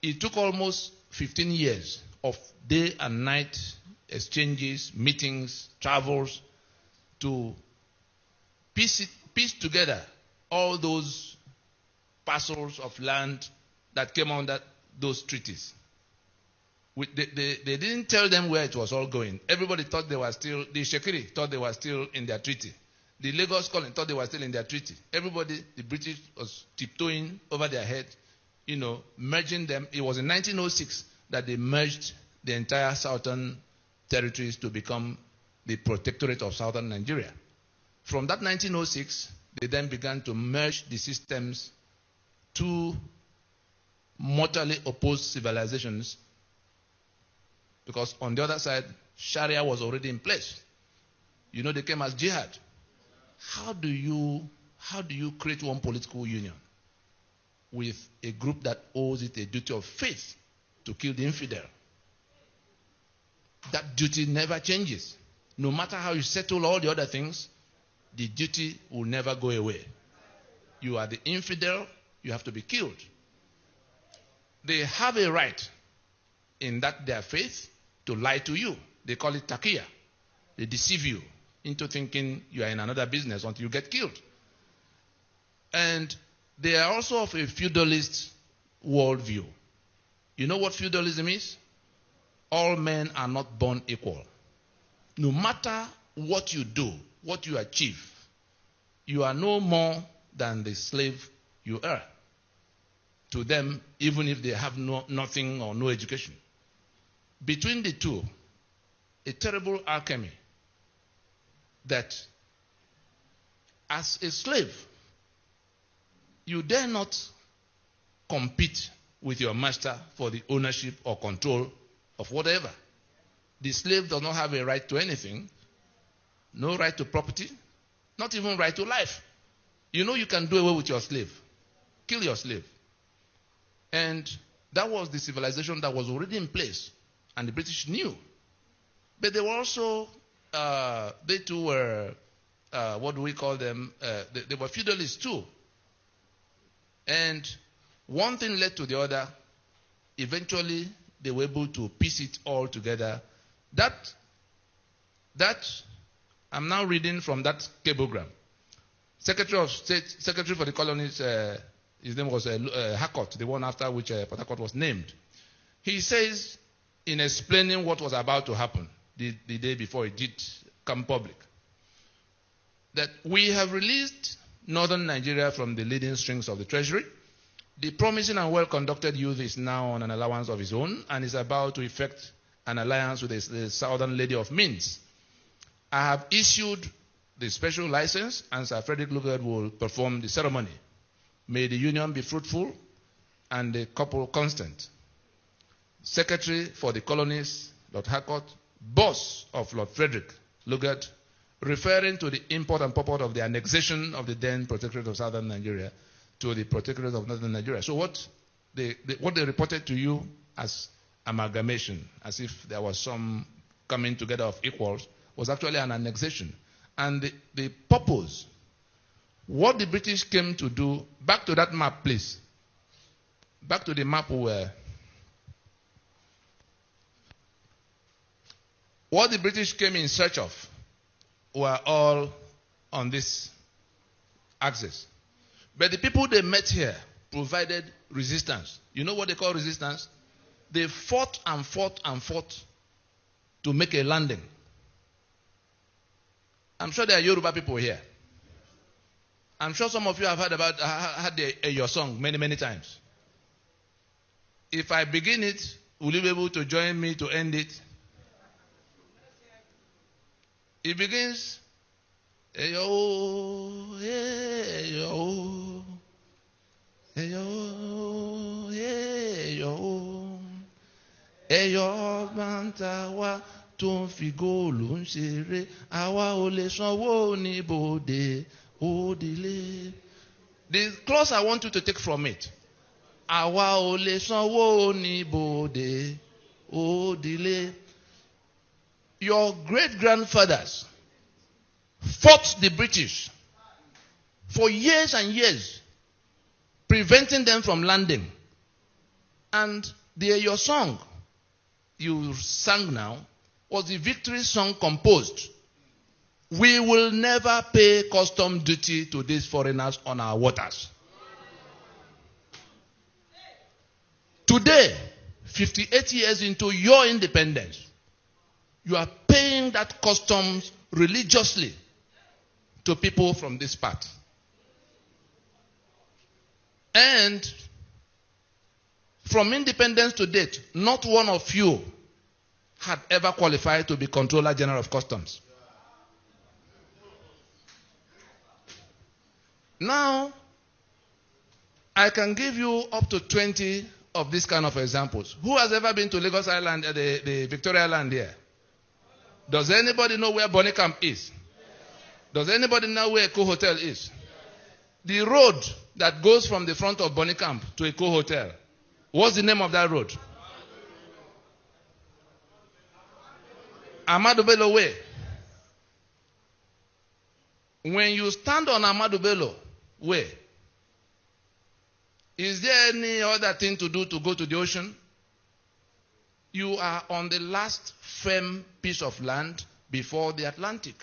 It took almost 15 years of day and night exchanges, meetings, travels to piece together all those parcels of land that came under those treaties. They didn't tell them where it was all going. Everybody thought they were still, the Shekiri thought they were still in their treaty. The Lagos colony thought they were still in their treaty. Everybody, the British was tiptoeing over their head, merging them. It was in 1906 that they merged the entire southern territories to become the protectorate of southern Nigeria. From that 1906, they then began to merge the systems, two mortally opposed civilizations, because on the other side, Sharia was already in place. They came as jihad. How do you create one political union with a group that owes it a duty of faith to kill the infidel? That duty never changes. No matter how you settle all the other things, the duty will never go away. You are the infidel, you have to be killed. They have a right in that their faith to lie to you. They call it taqiyya. They deceive you into thinking you are in another business until you get killed. And they are also of a feudalist worldview. You know what feudalism is? All men are not born equal. No matter what you do, what you achieve, you are no more than the slave you are to them, even if they have nothing or no education. Between the two, a terrible alchemy that as a slave, you dare not compete with your master for the ownership or control of whatever. The slave does not have a right to anything, no right to property, not even right to life. You can do away with your slave, kill your slave. And that was the civilization that was already in place, and the British knew. But they were also, they too were, what do we call them? They were feudalists too. And one thing led to the other. Eventually, they were able to piece it all together. That I'm now reading from that cablegram. Secretary of State, Secretary for the Colonies, his name was Harcourt, the one after which Port Harcourt was named. He says, in explaining what was about to happen the day before it did come public, that we have released northern Nigeria from the leading strings of the treasury. The promising and well-conducted youth is now on an allowance of his own and is about to effect an alliance with the southern lady of Means. I have issued the special license, and Sir Frederick Lugard will perform the ceremony. May the union be fruitful and the couple constant. Secretary for the Colonies, Lord Harcourt, boss of Lord Frederick Lugard, referring to the import and purport of the annexation of the then Protectorate of Southern Nigeria to the Protectorate of Northern Nigeria. So what they reported to you as amalgamation, as if there was some coming together of equals, was actually an annexation. And the purpose, what the British came to do, back to that map, please. Back to the map where what the British came in search of were all on this axis. But the people they met here provided resistance. You know what they call resistance? They fought and fought and fought to make a landing. I'm sure there are Yoruba people here. I'm sure some of you have heard your song many, many times. If I begin it, will you be able to join me to end it? It begins, Eyo, Eyo, Eyo, Eyo, Eyo, Bantawa, tó ń fi góòlù ń ṣeré, àwa ò lè sanwó ní bòde òdìlé. The clause I want you to take from it. Àwa ò lè sanwó ní bòde òdìlé. Your great-grandfathers fought the British for years and years, preventing them from landing. And your song you sang now was the victory song composed. We will never pay custom duty to these foreigners on our waters. Today, 58 years into your independence, you are paying that customs religiously to people from this part. And from independence to date, not one of you had ever qualified to be Controller General of Customs. Now, I can give you up to 20 of these kind of examples. Who has ever been to Lagos Island, the Victoria Island here? Does anybody know where Bonny Camp is? Does anybody know where Eco Hotel is? The road that goes from the front of Bonny Camp to Eco Hotel, what's the name of that road? Ahmadu Bello Way. When you stand on Ahmadu Bello Way, is there any other thing to do to go to the ocean? You are on the last firm piece of land before the Atlantic.